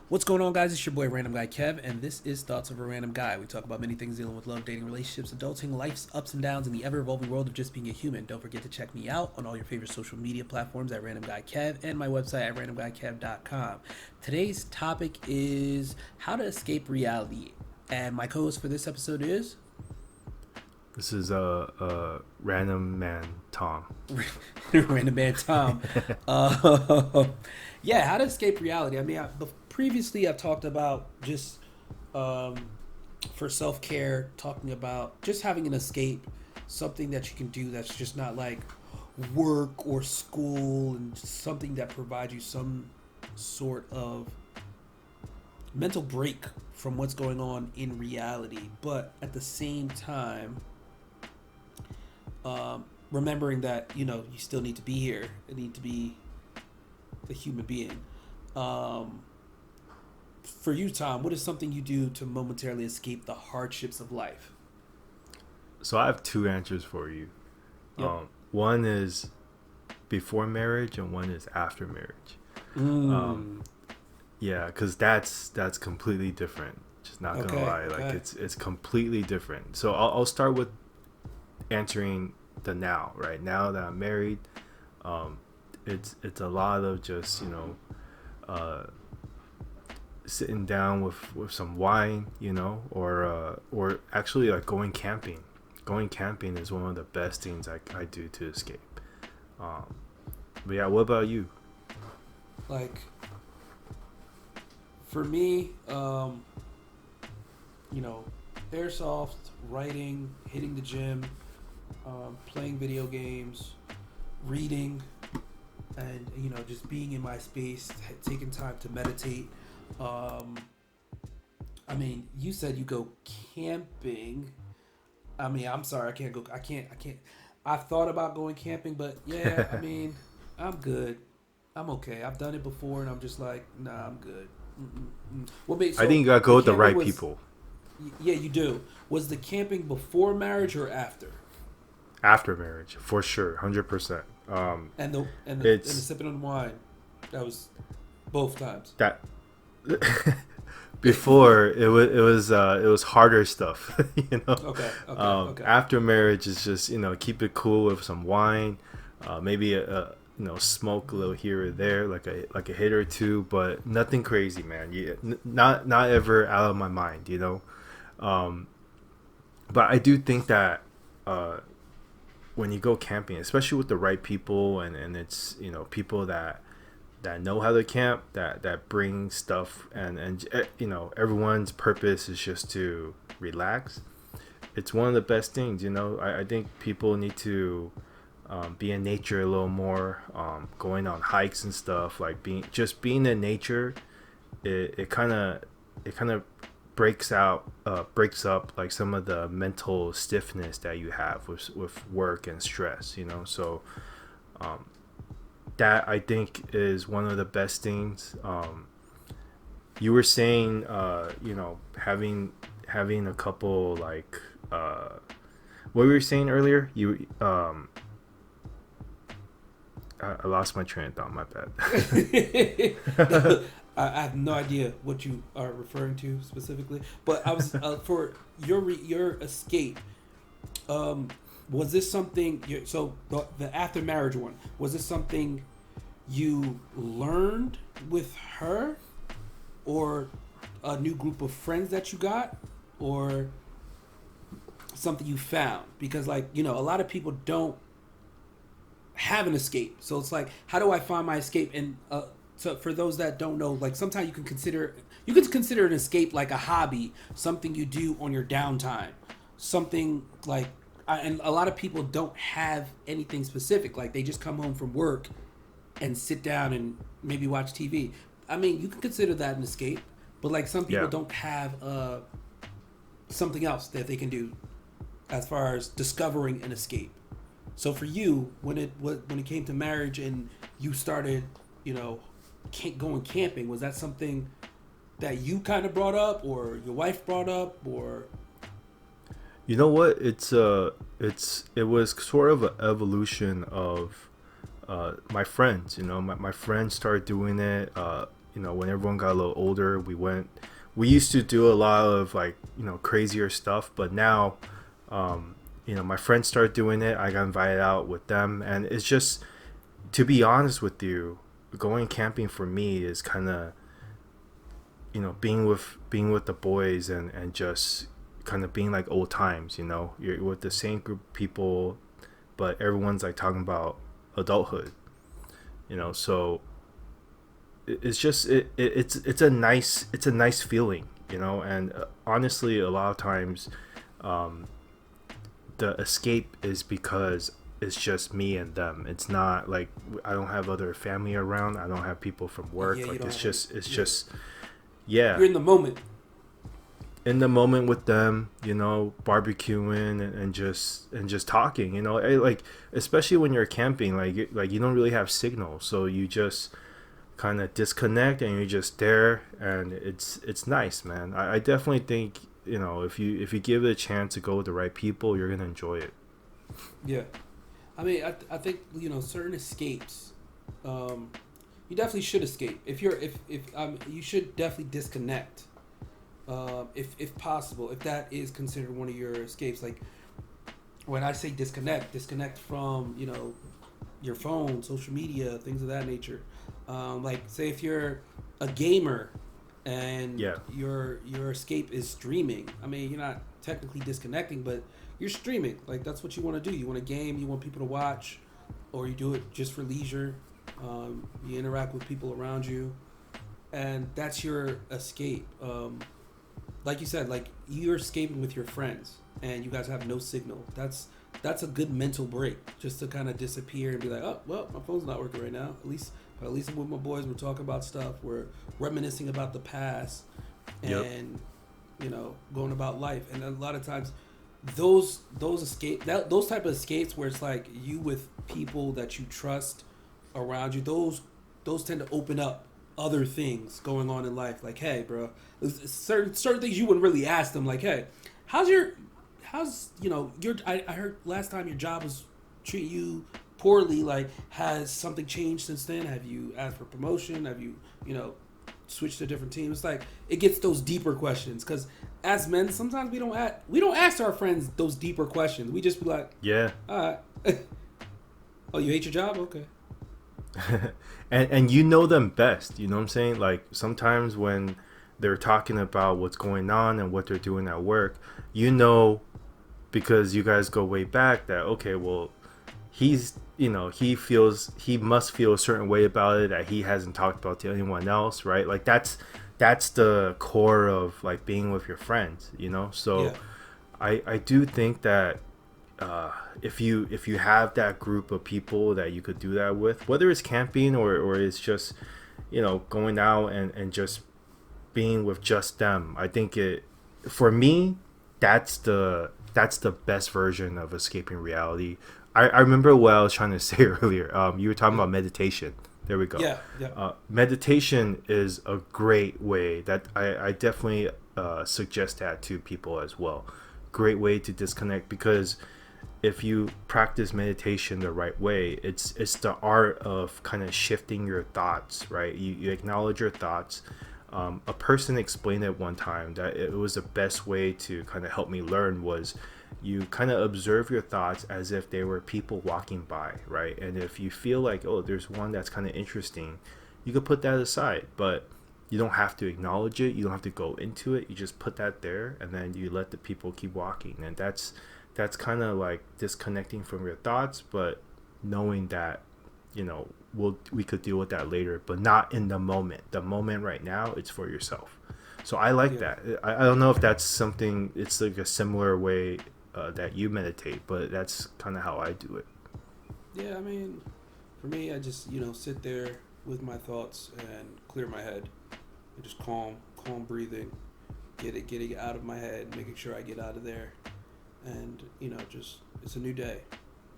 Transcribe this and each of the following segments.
What's going on, guys? It's your boy Random Guy Kev, and this is Thoughts of a Random Guy. We talk about many things dealing with love, dating, relationships, adulting, life's ups and downs, and the ever-evolving world of just being a human. Don't forget to check me out on all your favorite social media platforms at Random Guy Kev and my website at randomguykev.com. Today's topic is how to escape reality, and my co-host for this episode is This is a random man, Tom. Random Man Tom. Uh, yeah, how to escape reality. Previously I've talked about just um, for self care, talking about just having an escape, something that you can do that's just not like work or school, and something that provides you some sort of mental break from what's going on in reality. But at the same time, remembering that you still need to be here, you need to be a human being. For you, Tom, what is something you do to momentarily escape the hardships of life? So I have two answers for you. Yep. One is before marriage, and one is after marriage. Yeah, because that's completely different. Just not gonna Okay. lie, like Okay. it's completely different. So I'll start with answering the now. Right now that I'm married, um, it's a lot of just uh, sitting down with some wine, or actually like going camping. Going camping is one of the best things I do to escape. But yeah, what about you? Like for me, airsoft, writing, hitting the gym, playing video games, reading, and just being in my space, taking time to meditate. Um, you said you go camping. I'm sorry, I can't go. I can't. I've thought about going camping, but yeah, I'm good. I'm okay. I've done it before, and I'm just like, nah, I'm good. Mm-mm-mm. I think So you gotta go the with the camping right was, people. yeah, you do. Was the camping before marriage or after? After marriage, for sure, 100%. And the It's sipping on wine, that was both times. that before it was harder stuff, Okay, okay, okay. After marriage is just keep it cool with some wine, maybe smoke a little here or there, like a hit or two, but nothing crazy, man. Not ever out of my mind, um, but I do think that when you go camping, especially with the right people, and it's people that know how to camp, that bring stuff, and everyone's purpose is just to relax. It's one of the best things. I think people need to be in nature a little more, going on hikes and stuff, like being in nature. It kind of breaks up like some of the mental stiffness that you have with work and stress. So um, that I think is one of the best things. You were saying, having a couple, like, what were you saying earlier? I lost my train of thought. My bad. I have no idea what you are referring to specifically, but I was for your escape. Um, was this something? So the after marriage one, was this something you learned with her, or a new group of friends that you got, or something you found? Because a lot of people don't have an escape, so it's like, how do I find my escape? And so for those that don't know, like, sometimes you can consider an escape like a hobby, something you do on your downtime, something like. And a lot of people don't have anything specific. Like, they just come home from work and sit down and maybe watch TV. You can consider that an escape, but like, some people Yeah. don't have something else that they can do as far as discovering an escape. So for you, when it came to marriage and you started, going camping, was that something that you kind of brought up, or your wife brought up, or? You know what? It was sort of an evolution of my friends. My friends started doing it. when everyone got a little older, we used to do a lot of like, crazier stuff, but now, my friends started doing it. I got invited out with them, and it's just, to be honest with you, going camping for me is kind of, being with the boys, and just kind of being like old times. You're with the same group of people, but everyone's like talking about adulthood. So it's just it's a nice feeling. And honestly, a lot of times, the escape is because it's just me and them. It's not like I don't have other family around. I don't have people from work. Yeah, like it's yeah. just yeah, You're in the moment. in the moment with them, barbecuing, and just talking. Like, especially when you're camping, like you don't really have signal, so you just kind of disconnect and you're just there, and it's nice, man. I definitely think, if you give it a chance to go with the right people, you're gonna enjoy it. Yeah. I mean, I think certain escapes, you definitely should escape. If you should definitely disconnect, if possible, if that is considered one of your escapes. Like when I say disconnect from your phone, social media, things of that nature. Like say if you're a gamer and Yeah. your escape is streaming. I mean, you're not technically disconnecting, but you're streaming. Like that's what you want to do. You want to game. You want people to watch, or you do it just for leisure. You interact with people around you, and that's your escape. Like you said, like you're escaping with your friends, and you guys have no signal. That's a good mental break, just to kind of disappear and be like, oh well, my phone's not working right now. At least with my boys, we're talking about stuff. We're reminiscing about the past, and going about life. And a lot of times, those type of escapes where it's like you with people that you trust around you. Those tend to open up other things going on in life. Like, hey, bro, certain things you wouldn't really ask them. Like, hey, how's your I heard last time your job was treating you poorly. Like, has something changed since then? Have you asked for promotion? Have you switched to a different team? It's like it gets those deeper questions, because as men sometimes we don't ask our friends those deeper questions. We just be like, Yeah. all right. Oh, you hate your job? Okay. and you know them best, you know what I'm saying? Like sometimes when they're talking about what's going on and what they're doing at work, because you guys go way back, that okay, well, he's he must feel a certain way about it that he hasn't talked about to anyone else, right? Like that's the core of like being with your friends, so Yeah. I do think that if you have that group of people that you could do that with, whether it's camping or it's just going out and just being with just them, I think for me, that's the best version of escaping reality. I remember what I was trying to say earlier. You were talking about meditation. There we go. Yeah. Yeah. Meditation is a great way that I definitely suggest that to people as well. Great way to disconnect, because if you practice meditation the right way, it's the art of kind of shifting your thoughts, right? You acknowledge your thoughts. A person explained it one time that it was the best way to kind of help me learn was you kind of observe your thoughts as if they were people walking by, right? And if you feel like, oh, there's one that's kind of interesting, you could put that aside, but you don't have to acknowledge it. You don't have to go into it. You just put that there, and then you let the people keep walking. And that's kind of like disconnecting from your thoughts, but knowing that we could deal with that later, but not in the moment. The moment right now, it's for yourself. So I like that. I don't know if that's something, it's like a similar way that you meditate, but that's kind of how I do it. Yeah, I mean, for me, I just sit there with my thoughts and clear my head, and just calm breathing, getting out of my head, making sure I get out of there, and just it's a new day,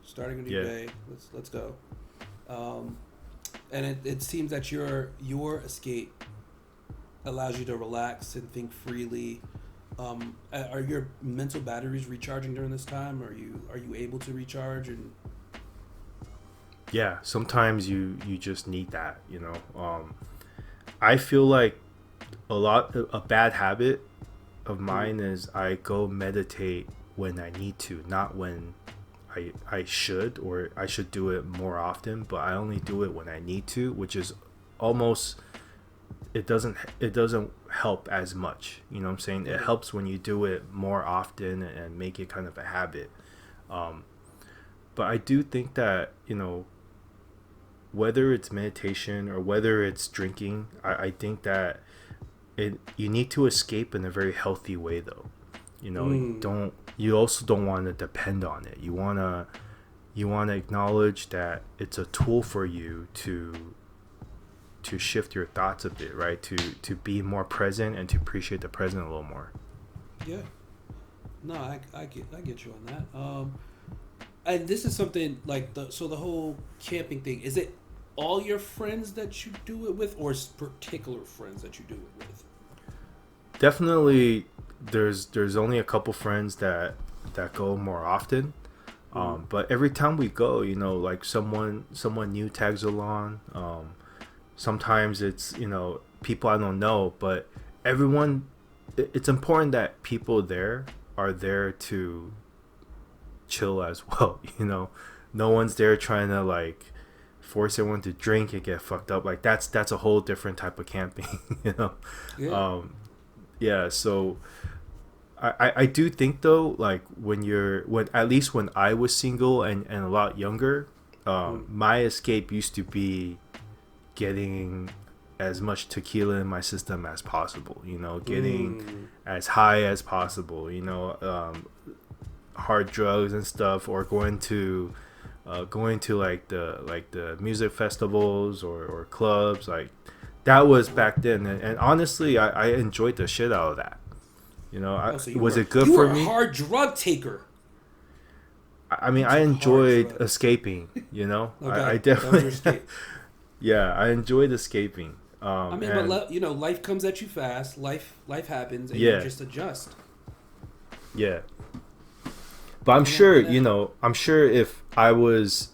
starting a new day. Let's go. And it seems that your escape allows you to relax and think freely. Are your mental batteries recharging during this time? Are you able to recharge? And yeah, sometimes you just need that. I feel like a bad habit of Mm. mine is I go meditate when I need to, not when I should, or I should do it more often, but I only do it when I need to, which is almost, it doesn't help as much. You know what I'm saying? It Okay. helps when you do it more often and make it kind of a habit. Um, but I do think that, whether it's meditation or whether it's drinking, I think that you need to escape in a very healthy way, though. Mm. You also don't want to depend on it. You want to acknowledge that it's a tool for you to shift your thoughts a bit, right? To be more present and to appreciate the present a little more. Yeah. No, I get you on that. And this is something like the whole camping thing. Is it all your friends that you do it with, or particular friends that you do it with? Definitely, there's only a couple friends that go more often. Mm. But every time we go, like someone new tags along. Sometimes it's people I don't know, but everyone. It's important that people there are there to chill as well. No one's there trying to like force everyone to drink and get fucked up. Like that's a whole different type of camping. you know. Yeah. Yeah. So I do think though, like when at least when I was single and a lot younger, Mm. my escape used to be getting as much tequila in my system as possible, getting Mm. as high as possible, hard drugs and stuff, or going to like the music festivals or clubs. Like that was back then, and honestly I enjoyed the shit out of that. Oh, so Was it good you for were a me? hard drug taker. I mean, You I took hard enjoyed drugs. escaping. I Okay, that was your definitely, escape. yeah, I enjoyed escaping. I mean, but And life comes at you fast. Life happens, and you yeah, just adjust. yeah. But I'm And then, sure, and then, I'm sure if I was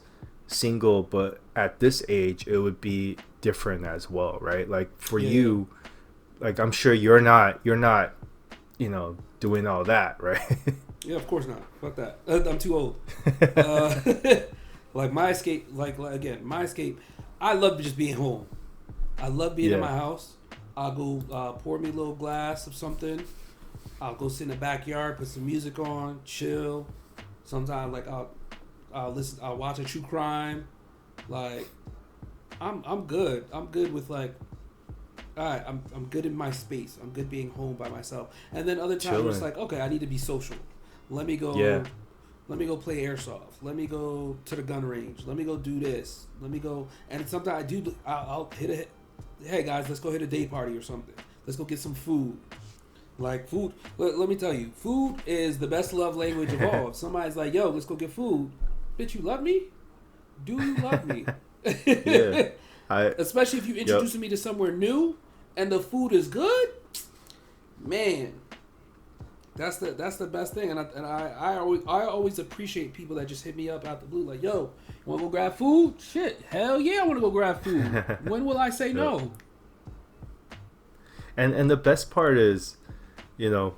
single, but at this age, it would be different as well, right? Like for yeah, yeah, you, like I'm sure you're not, doing all that, right? yeah. Of course not. Fuck that. I'm too old. Uh, like my escape, again, my escape. I love just being home. I love being in Yeah, my house. I'll go pour me a little glass of something. I'll go sit in the backyard, put some music on, chill. Sometimes like I'll listen. I'll watch a true crime. Like I'm good. I'm good with like. All right, I'm good in my space. I'm good being home by myself. And then other times where it's chilling. like, okay, I need to be social. Let me Yeah, go. Let me go play airsoft. Let me go to the gun range. Let me go do this. Let me go. And sometimes I do. I'll hit a. Hey guys, let's go hit a day party or something. Let's go get some food. Like food. Let me tell you, food is the best love language of all. If somebody's like, "Yo, let's go get food," bitch, you love me? Do you love me? yeah. I Especially if you Yep. introducing me to somewhere new and the food is good, man. That's the best thing, and I always appreciate people that just hit me up out the blue, like, yo, you want to go grab food? Shit, hell yeah, I want to go grab food. When will I say Yep. no? And the best part is, you know,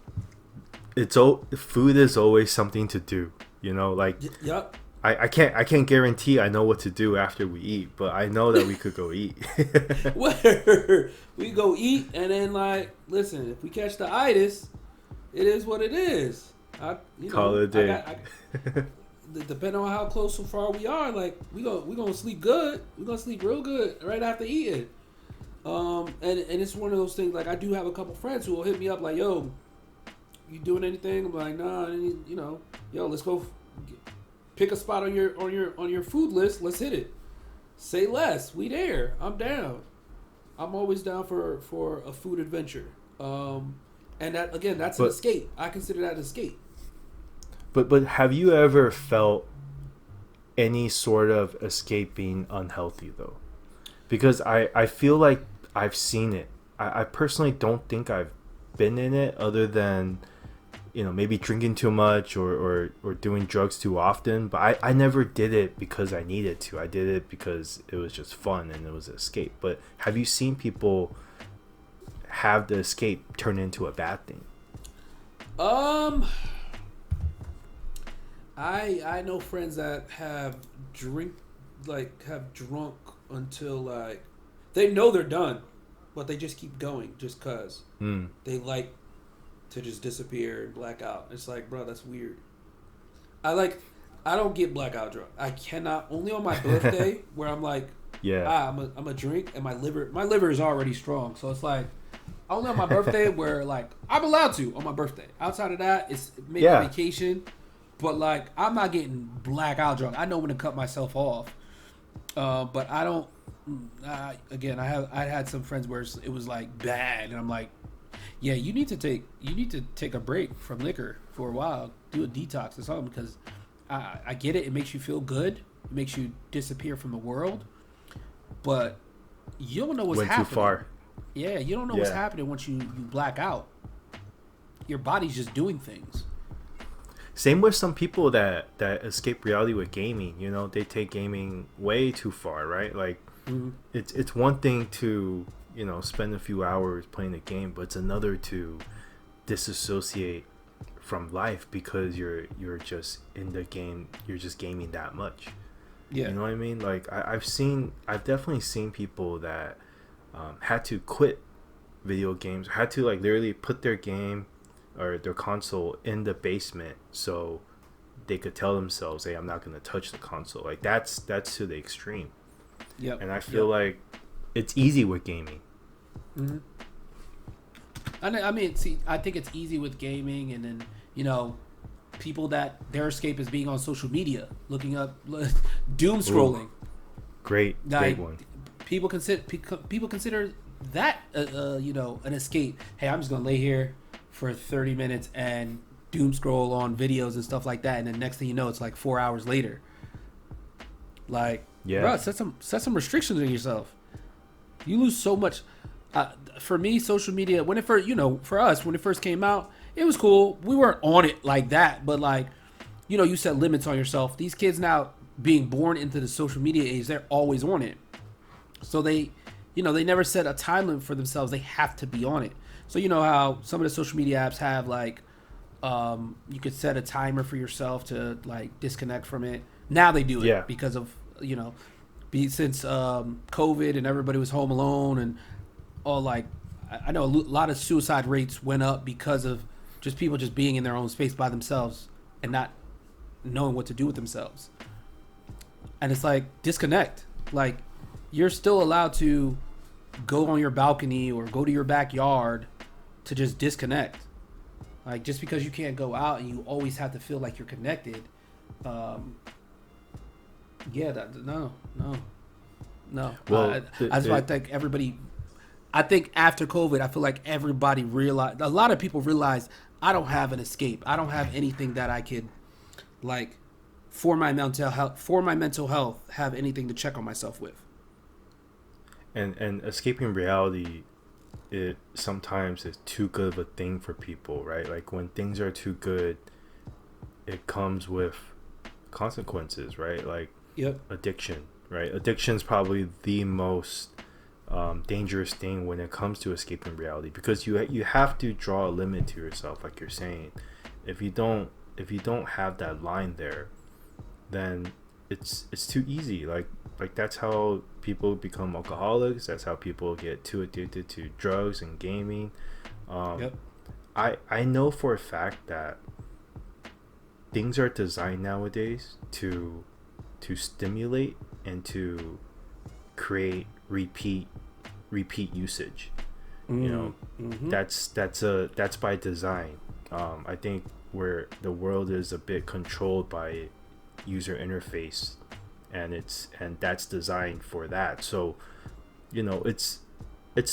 food is always something to do. Like Yup. I can't guarantee I know what to do after we eat, but I know that we could go eat. Where we go eat, and then like, listen, if we catch the itis, it is what it is. Call it a day. Depending on how close so far we are, like we gonna sleep good. We gonna sleep real good right after eating. And it's one of those things. Like I do have a couple friends who will hit me up like, "Yo, you doing anything?" I'm like, "Nah, yo, let's go pick a spot on your food list. Let's hit it. Say less. We there. I'm down. I'm always down for a food adventure. And that again, that's an But escape. I consider that an escape. but have you ever felt any sort of escaping unhealthy though? Because I feel like I've seen it. I personally don't think I've been in it other than maybe drinking too much or doing drugs too often. But I never did it because I needed to. I did it because it was just fun and it was an escape. But have you seen people have the escape turn into a bad thing? I know friends that have drunk until like they know they're done, but they just keep going just cause they like to just disappear and black out. It's like, bro, that's weird. I don't get blackout drunk. I cannot. Only on my birthday where I'm like, I'm a drink and my liver is already strong, so it's like only on my birthday where like I'm allowed to on my birthday. Outside of that, it's maybe vacation, but like I'm not getting blackout drunk. I know when to cut myself off, but I don't. Again, I had some friends where it was like bad, and I'm like, yeah, you need to take a break from liquor for a while, do a detox or something, because I get it. It makes you feel good. It makes you disappear from the world, but you don't know what's happening. Went too far. Yeah, you don't know what's happening once you black out. Your body's just doing things. Same with some people that escape reality with gaming. They take gaming way too far, right? Like, it's one thing to spend a few hours playing the game, but it's another to disassociate from life because you're just in the game. You're just gaming that much. Yeah, you know what I mean? Like I've definitely seen people that had to quit video games, had to like literally put their game or their console in the basement so they could tell themselves, hey, I'm not going to touch the console. Like that's to the extreme. Yep. And I feel like it's easy with gaming. Mm-hmm. I mean, see, I think it's easy with gaming, and then people that their escape is being on social media, looking up doom scrolling. Ooh, great one. People consider that an escape. Hey, I'm just gonna lay here for 30 minutes and doom scroll on videos and stuff like that, and then next thing you know, it's like 4 hours later. Like, bro, set some restrictions on yourself. You lose so much. For me, social media, when it first, for us, when it first came out, it was cool. We weren't on it like that, but like, you set limits on yourself. These kids now being born into the social media age, they're always on it. So they never set a time limit for themselves. They have to be on it. So you know how some of the social media apps have like, you could set a timer for yourself to like disconnect from it. Now they do it because of, since COVID and everybody was home alone and all, like, I know a lot of suicide rates went up because of just people just being in their own space by themselves and not knowing what to do with themselves. And it's like, disconnect. Like, you're still allowed to go on your balcony or go to your backyard to just disconnect. Like, just because you can't go out and you always have to feel like you're connected. No. Well, that's why I think after COVID, I feel like everybody realized, a lot of people realized, I don't have an escape. I don't have anything that I could, like, for my mental health, have anything to check on myself with. And escaping reality, it sometimes is too good of a thing for people, right? Like when things are too good, it comes with consequences, right? Like addiction, right? Addiction's probably the most dangerous thing when it comes to escaping reality, because you have to draw a limit to yourself, like you're saying. If you don't have that line there, then it's too easy. Like that's how people become alcoholics. That's how people get too addicted to drugs and gaming. I know for a fact that things are designed nowadays to stimulate and to create repeat usage. That's by design. I think where the world is a bit controlled by user interface, and that's designed for that. So it's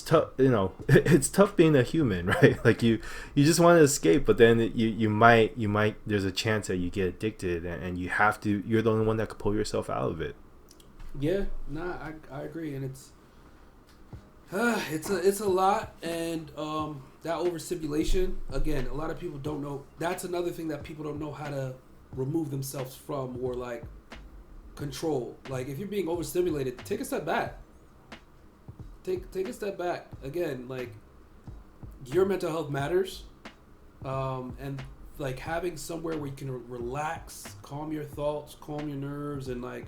tough. It's tough being a human, right? Like you just want to escape, but then you might there's a chance that you get addicted, and you're the only one that could pull yourself out of it. Yeah, I agree, and It's a lot, and that overstimulation again. A lot of people don't know. That's another thing that people don't know how to remove themselves from, or like control. Like if you're being overstimulated, take a step back. Take a step back. Again, like your mental health matters, and like having somewhere where you can relax, calm your thoughts, calm your nerves, and like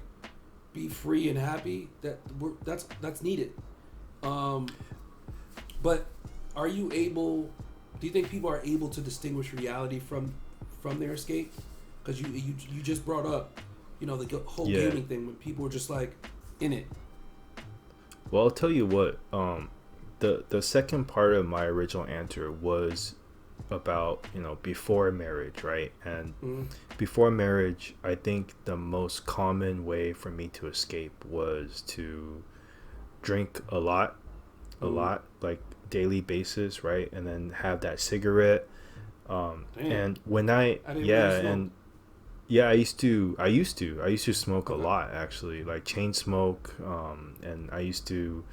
be free and happy. That's needed. Um, but are you able? Do you think people are able to distinguish reality from their escape? Because you just brought up, the whole Yeah. gaming thing when people were just like in it. Well, I'll tell you what. The second part of my original answer was about before marriage, right? And Mm-hmm. before marriage, I think the most common way for me to escape was to drink a Mm-hmm. lot, like daily basis, right? And then have that cigarette. Damn, And when I I didn't know you yeah, smoked. and yeah, I used to smoke a Okay. lot actually, like chain smoke, and I used to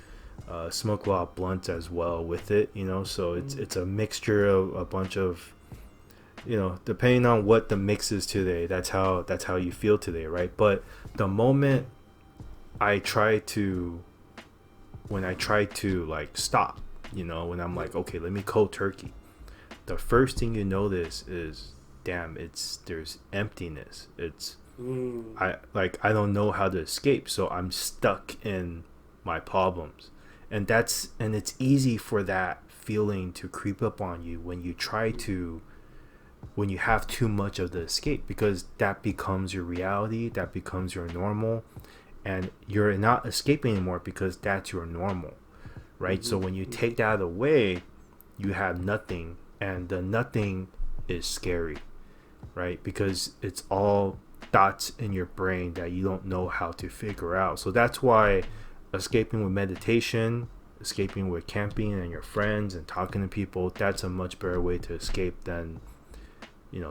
smoke a lot of blunts as well with it, so it's Mm-hmm. it's a mixture of a bunch of, depending on what the mix is today, that's how you feel today, right? But the moment I try to when I try to like stop, when I'm Yeah. like, okay, let me cold turkey, the first thing you notice is, damn, there's emptiness. Mm. I don't know how to escape, so I'm stuck in my problems. And it's easy for that feeling to creep up on you when you have too much of the escape, because that becomes your reality, that becomes your normal, and you're not escaping anymore because that's your normal, right? So Mm-hmm. when you Mm-hmm. take that away, you have nothing, and the nothing is scary, right? Because it's all thoughts in your brain that you don't know how to figure out. So that's why escaping with meditation, escaping with camping and your friends and talking to people, that's a much better way to escape than,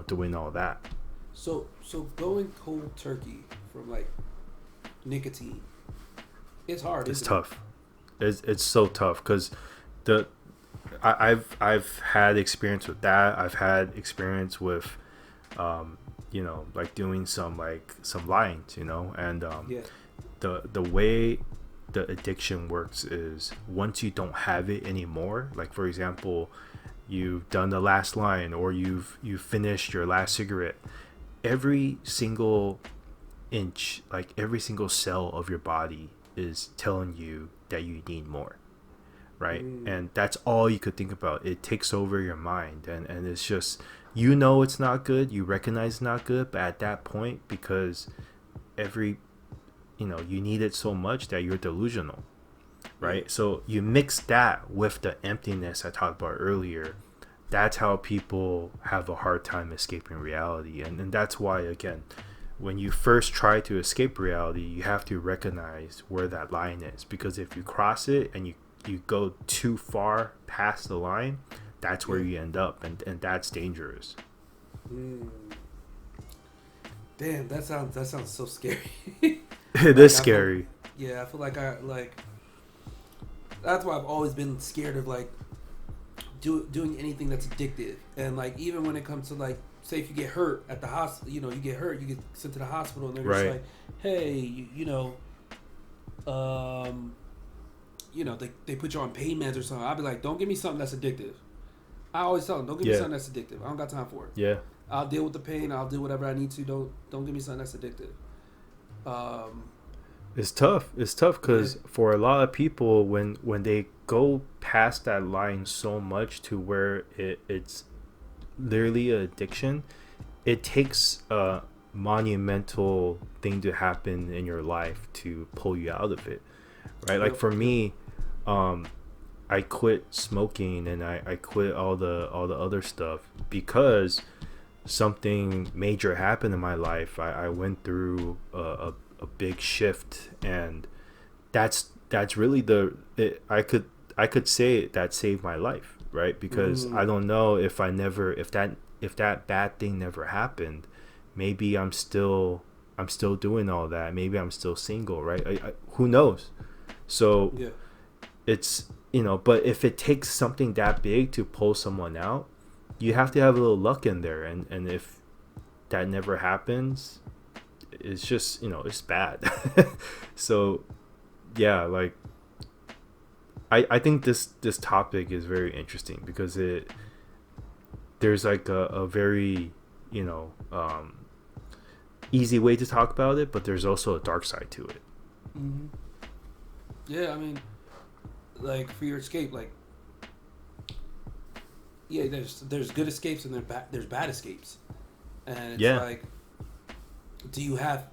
doing all that. So going cold turkey from like nicotine, it's hard, It's isn't it? tough. It's so tough because the I've had experience with that. I've had experience with like doing some lines, and Yeah. the way the addiction works is, once you don't have it anymore, like for example, you've done the last line, or you've finished your last cigarette, every single inch, like every single cell of your body is telling you that you need more, right? Mm. And that's all you could think about. It takes over your mind, and it's just, it's not good, you recognize it's not good, but at that point, because every you need it so much that you're delusional, Yeah. right? So you mix that with the emptiness I talked about earlier. That's how people have a hard time escaping reality. And that's why, again, when you first try to escape reality, you have to recognize where that line is. Because if you cross it and you go too far past the line, that's where Yeah. you end up. And that's dangerous. Mm. Damn, that sounds so scary. It Like is I feel, scary. yeah, I feel like I like. That's why I've always been scared of like doing anything that's addictive, and like even when it comes to like, say if you get hurt at the hospital, you get hurt, you get sent to the hospital, and they're just Right. like, hey, um, they put you on pain meds or something. I'll be like, don't give me something that's addictive. I always tell them, don't give me Yeah. something that's addictive. I don't got time for it. Yeah. I'll deal with the pain. I'll do whatever I need to. Don't give me something that's addictive. Um, It's tough. It's tough yeah, because for a lot of people, when they go past that line so much to where it's literally an addiction, it takes a monumental thing to happen in your life to pull you out of it, right? Like yep, for yep. me, um, I quit smoking, and I quit all the other stuff because something major happened in my life. I went through a big shift, and that's really I could say that saved my life, right? Because I Mm, don't know, if that bad thing never happened, maybe I'm still doing all that. Maybe I'm still single, right? Who knows? So yeah. it's but if it takes something that big to pull someone out, you have to have a little luck in there, and if that never happens, it's just, it's bad. So yeah, like I think this topic is very interesting because there's like a very, easy way to talk about it, but there's also a dark side to it. Mm-hmm. Yeah, I mean, like for your escape, like, yeah, there's good escapes and there's bad escapes, and it's like, do you have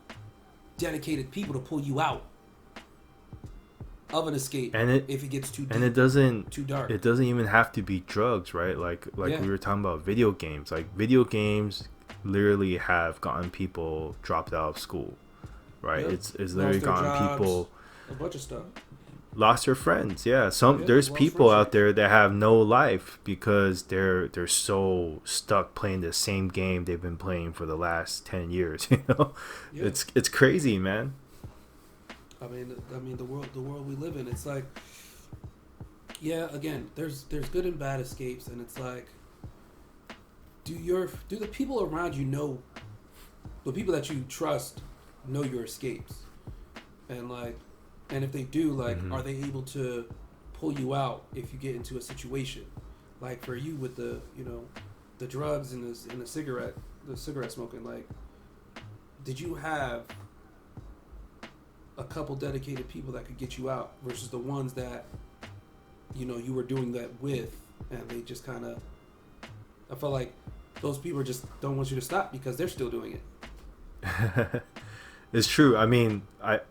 dedicated people to pull you out of an escape, and if it gets too deep, and it doesn't too dark? It doesn't even have to be drugs, right? Like we were talking about video games. Like video games literally have gotten people dropped out of school, right? It's literally gotten jobs, people, a bunch of stuff, lost their friends. There's people out there that have no life because they're so stuck playing the same game they've been playing for the last 10 years. It's crazy, man. I mean the world we live in, it's like, yeah, again, there's good and bad escapes, and it's like, do the people around you know, the people that you trust know your escapes, and if they do, like, are they able to pull you out if you get into a situation, like for you with the drugs and the cigarette smoking, like, did you have a couple dedicated people that could get you out versus the ones that you were doing that with, and they just kind of, I felt like those people just don't want you to stop because they're still doing it. It's true. I mean,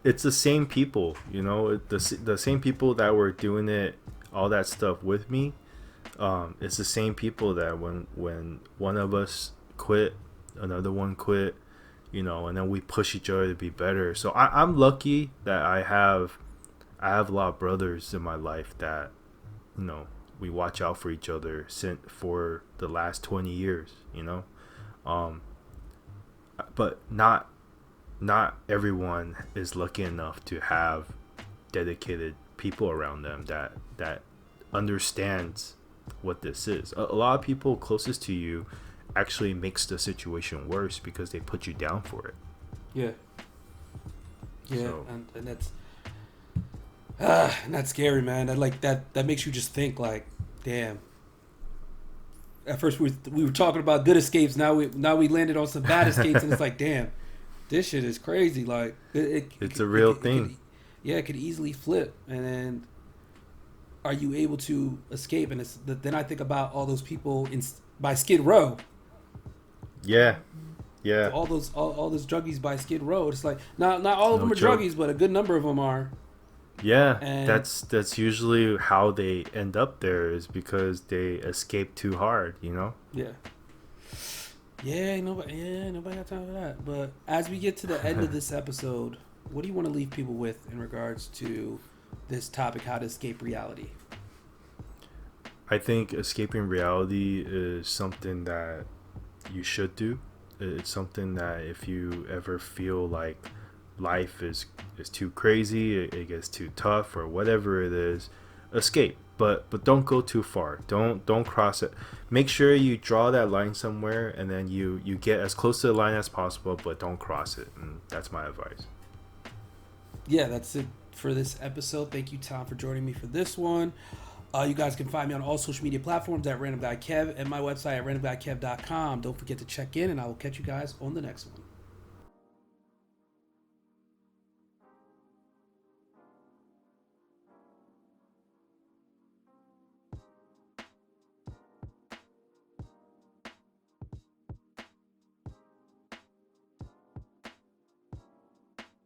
it's the same people, the same people that were doing it, all that stuff with me. It's the same people that when one of us quit, another one quit, and then we push each other to be better. So I'm lucky that I have a lot of brothers in my life that, we watch out for each other for the last 20 years, but not everyone is lucky enough to have dedicated people around them that understands what this is. A lot of people closest to you actually makes the situation worse because they put you down for it. Yeah, so. and that's scary, man. That makes you just think, like, damn. At first we were talking about good escapes. Now we landed on some bad escapes, and it's like, damn, this shit is crazy. Like, it's a real thing. It could easily flip. And then, are you able to escape? And then I think about all those people by Skid Row. Yeah. All those druggies by Skid Row. It's like not all of them are druggies, but a good number of them are. Yeah, and that's usually how they end up there, is because they escape too hard, Yeah. Nobody got time for that. But as we get to the end of this episode, what do you want to leave people with in regards to this topic, how to escape reality? I think escaping reality is something that you should do. It's something that if you ever feel like life is too crazy, it gets too tough, or whatever it is, escape. But don't go too far. Don't cross it. Make sure you draw that line somewhere, and then you get as close to the line as possible, but don't cross it. And that's my advice. Yeah, that's it for this episode. Thank you, Tom, for joining me for this one. You guys can find me on all social media platforms at Random Guy Kev, and my website at randomguykev.com. Don't forget to check in, and I will catch you guys on the next one.